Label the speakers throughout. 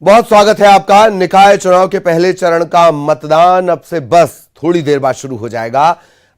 Speaker 1: बहुत स्वागत है आपका। निकाय चुनाव के पहले चरण का मतदान अब से बस थोड़ी देर बाद शुरू हो जाएगा।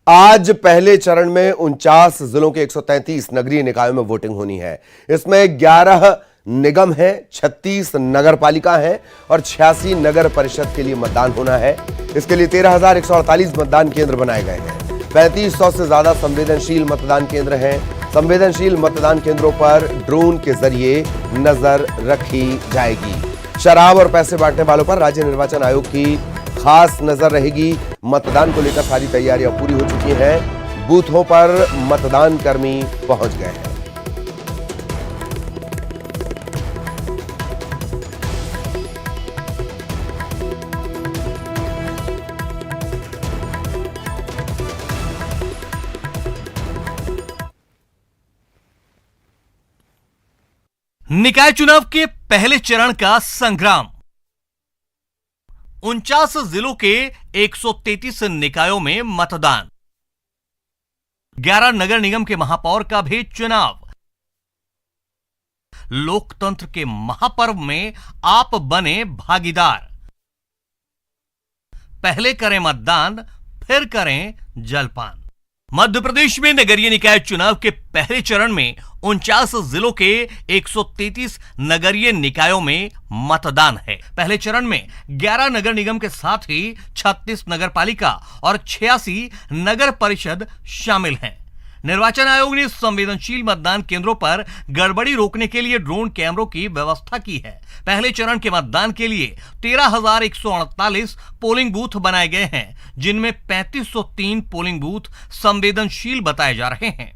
Speaker 1: आज पहले चरण में 49 जिलों के 133 नगरीय निकायों में वोटिंग होनी है। इसमें 11 निगम है, 36 नगर पालिका है और 86 नगर परिषद के लिए मतदान होना है। इसके लिए 13,148 मतदान केंद्र बनाए गए हैं। 3500 से ज्यादा संवेदनशील मतदान केंद्र हैं। संवेदनशील मतदान केंद्रों पर ड्रोन के जरिए नजर रखी जाएगी। शराब और पैसे बांटने वालों पर राज्य निर्वाचन आयोग की खास नजर रहेगी। मतदान को लेकर सारी तैयारियां पूरी हो चुकी हैं। बूथों पर मतदान कर्मी पहुंच गए हैं।
Speaker 2: निकाय चुनाव के पहले चरण का संग्राम। 49 जिलों के 133 निकायों में मतदान। 11 नगर निगम के महापौर का भी चुनाव। लोकतंत्र के महापर्व में आप बने भागीदार। पहले करें मतदान, फिर करें जलपान। मध्य प्रदेश में नगरीय निकाय चुनाव के पहले चरण में 49 जिलों के 133 नगरीय निकायों में मतदान है। पहले चरण में 11 नगर निगम के साथ ही 36 नगर पालिका और 86 नगर परिषद शामिल हैं। निर्वाचन आयोग ने संवेदनशील मतदान केंद्रों पर गड़बड़ी रोकने के लिए ड्रोन कैमरों की व्यवस्था की है। पहले चरण के मतदान के लिए 13,148 पोलिंग बूथ बनाए गए हैं, जिनमें 3503 पोलिंग बूथ संवेदनशील बताए जा रहे हैं।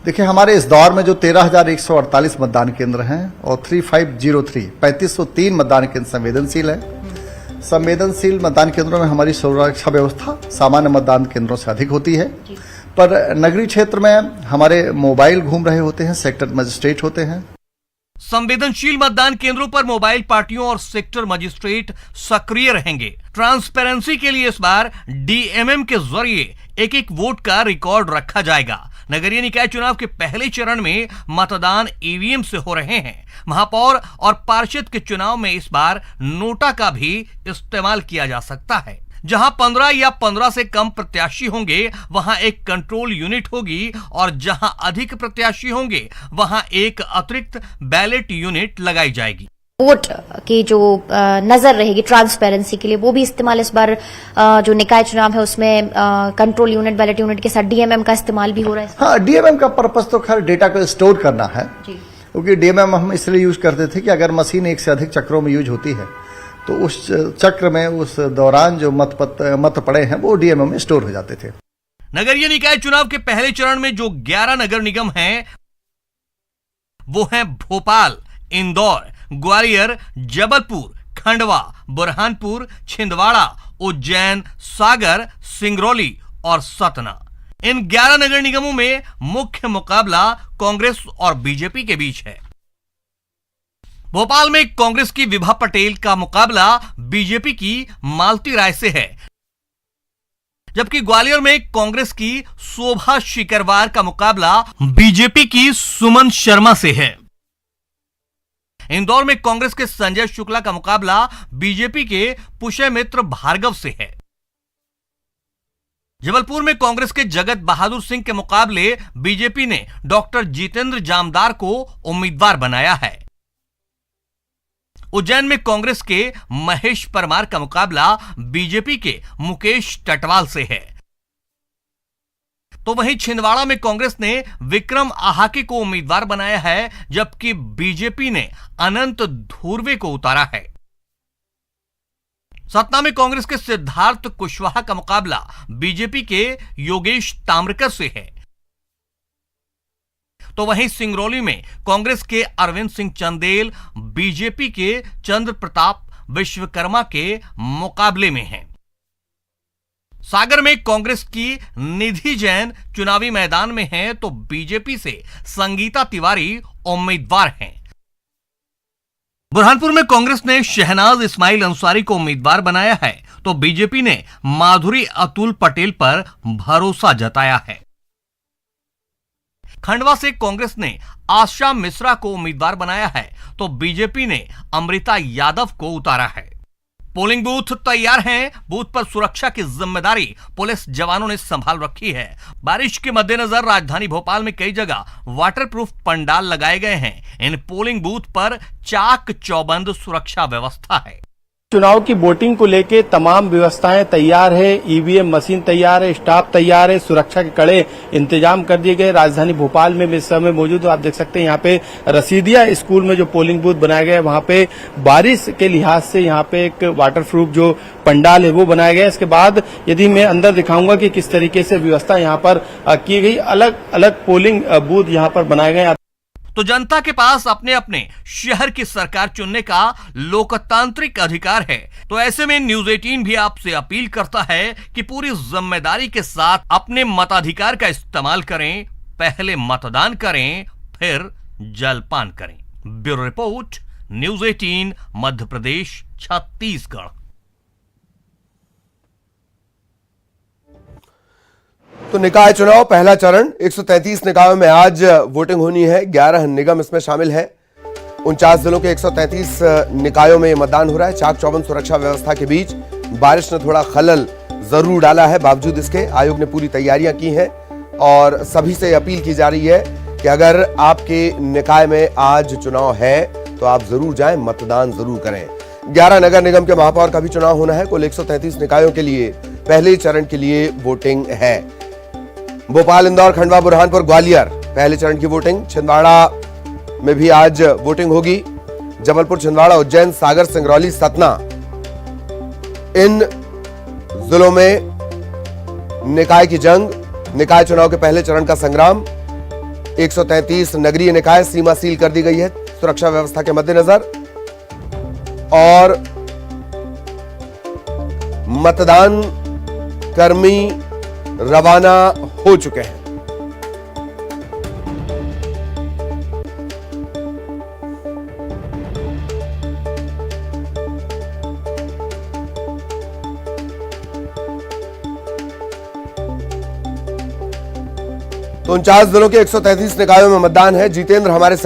Speaker 3: देखिए, हमारे इस दौर में जो 13,148 मतदान केंद्र हैं और 3503 मतदान केंद्र संवेदनशील है। संवेदनशील मतदान केंद्रों में हमारी सुरक्षा व्यवस्था सामान्य मतदान केंद्रों से अधिक होती है, पर नगरीय क्षेत्र में हमारे मोबाइल घूम रहे होते हैं, सेक्टर मजिस्ट्रेट होते हैं।
Speaker 2: संवेदनशील मतदान केंद्रों पर मोबाइल पार्टियों और सेक्टर मजिस्ट्रेट सक्रिय रहेंगे। ट्रांसपेरेंसी के लिए इस बार डीएमएम के जरिए एक एक वोट का रिकॉर्ड रखा जाएगा। नगरीय निकाय चुनाव के पहले चरण में मतदान ईवीएम से हो रहे हैं। महापौर और पार्षद के चुनाव में इस बार नोटा का भी इस्तेमाल किया जा सकता है। जहां 15 या 15 से कम प्रत्याशी होंगे वहां एक कंट्रोल यूनिट होगी और जहां अधिक प्रत्याशी होंगे वहां एक अतिरिक्त बैलेट यूनिट लगाई जाएगी।
Speaker 4: वोट की जो नजर रहेगी ट्रांसपेरेंसी के लिए, वो भी इस्तेमाल इस बार जो निकाय चुनाव है उसमें कंट्रोल यूनिट, बैलेट यूनिट के साथ डीएमएम का इस्तेमाल भी हो रहा है।
Speaker 3: हाँ, डीएमएम का पर्पस तो खैर डेटा को स्टोर करना है, क्योंकि डीएमएम हम इसलिए यूज करते थे कि अगर मशीन एक से अधिक चक्रों में यूज होती है तो उस चक्र में उस दौरान जो मत पड़े हैं वो डीएमएम में स्टोर हो जाते थे।
Speaker 2: नगरीय निकाय चुनाव के पहले चरण में जो 11 नगर निगम हैं वो हैं भोपाल, इंदौर, ग्वालियर, जबलपुर, खंडवा, बुरहानपुर, छिंदवाड़ा, उज्जैन, सागर, सिंगरौली और सतना। इन 11 नगर निगमों में मुख्य मुकाबला कांग्रेस और बीजेपी के बीच है। भोपाल में कांग्रेस की विभा पटेल का मुकाबला बीजेपी की मालती राय से है, जबकि ग्वालियर में कांग्रेस की शोभा शिकरवार का मुकाबला बीजेपी की सुमन शर्मा से है। इंदौर में कांग्रेस के संजय शुक्ला का मुकाबला बीजेपी के पुष्यमित्र भार्गव से है। जबलपुर में कांग्रेस के जगत बहादुर सिंह के मुकाबले बीजेपी ने डॉक्टर जितेंद्र जामदार को उम्मीदवार बनाया है। उज्जैन में कांग्रेस के महेश परमार का मुकाबला बीजेपी के मुकेश टटवाल से है। तो वहीं छिंदवाड़ा में कांग्रेस ने विक्रम आहाके को उम्मीदवार बनाया है, जबकि बीजेपी ने अनंत धुर्वे को उतारा है। सतना में कांग्रेस के सिद्धार्थ कुशवाहा का मुकाबला बीजेपी के योगेश ताम्रकर से है। तो वहीं सिंगरौली में कांग्रेस के अरविंद सिंह चंदेल बीजेपी के चंद्र प्रताप विश्वकर्मा के मुकाबले में हैं। सागर में कांग्रेस की निधि जैन चुनावी मैदान में हैं, तो बीजेपी से संगीता तिवारी उम्मीदवार हैं। बुरहानपुर में कांग्रेस ने शहनाज इस्माइल अंसारी को उम्मीदवार बनाया है, तो बीजेपी ने माधुरी अतुल पटेल पर भरोसा जताया है। खंडवा से कांग्रेस ने आशा मिश्रा को उम्मीदवार बनाया है तो बीजेपी ने अमृता यादव को उतारा है। पोलिंग बूथ तैयार हैं। बूथ पर सुरक्षा की जिम्मेदारी पुलिस जवानों ने संभाल रखी है। बारिश के मद्देनजर राजधानी भोपाल में कई जगह वाटरप्रूफ पंडाल लगाए गए हैं। इन पोलिंग बूथ पर चाक चौबंद सुरक्षा व्यवस्था है।
Speaker 5: चुनाव की वोटिंग को लेके तमाम व्यवस्थाएं तैयार है। ईवीएम मशीन तैयार है, स्टाफ तैयार है, सुरक्षा के कड़े इंतजाम कर दिए गए। राजधानी भोपाल में इस समय मौजूद हो, आप देख सकते हैं यहाँ पे रसीदिया स्कूल में जो पोलिंग बूथ बनाया गया है वहाँ पे बारिश के लिहाज से यहाँ पे एक वाटरप्रूफ जो पंडाल है वो बनाया गया है। इसके बाद यदि मैं अंदर दिखाऊंगा कि किस तरीके से व्यवस्था यहाँ पर की गई, अलग अलग पोलिंग बूथ यहाँ पर बनाए गए।
Speaker 2: तो जनता के पास अपने अपने शहर की सरकार चुनने का लोकतांत्रिक अधिकार है। तो ऐसे में न्यूज 18 भी आपसे अपील करता है कि पूरी जिम्मेदारी के साथ अपने मताधिकार का इस्तेमाल करें। पहले मतदान करें, फिर जलपान करें। Bureau report, news 18 Madhya Pradesh, Chhattisgarh.
Speaker 1: तो निकाय चुनाव पहला चरण 133 निकायों में आज वोटिंग होनी है। 11 निगम इसमें शामिल है। 49 जिलों के 133 निकायों में मतदान हो रहा है। चाक चौबंद सुरक्षा व्यवस्था के बीच बारिश ने थोड़ा खलल जरूर डाला है। बावजूद इसके आयोग ने पूरी तैयारियां की हैं और सभी से अपील की जा रही है कि अगर आपके निकाय में आज चुनाव है तो आप जरूर जाएं, मतदान जरूर करें। 11 नगर निगम के महापौर का भी चुनाव होना है। कुल 133 निकायों के लिए पहले चरण के लिए वोटिंग है। भोपाल, इंदौर, खंडवा, बुरहानपुर, ग्वालियर पहले चरण की वोटिंग। छिंदवाड़ा में भी आज वोटिंग होगी। जबलपुर, छिंदवाड़ा, उज्जैन, सागर, सिंगरौली, सतना, इन जिलों में निकाय की जंग, निकाय चुनाव के पहले चरण का संग्राम। 133 नगरीय निकाय, सीमा सील कर दी गई है सुरक्षा व्यवस्था के मद्देनजर और मतदान कर्मी रवाना हो चुके हैं। तो 49 जिलों के 133 निकायों में मतदान है। जितेंद्र हमारे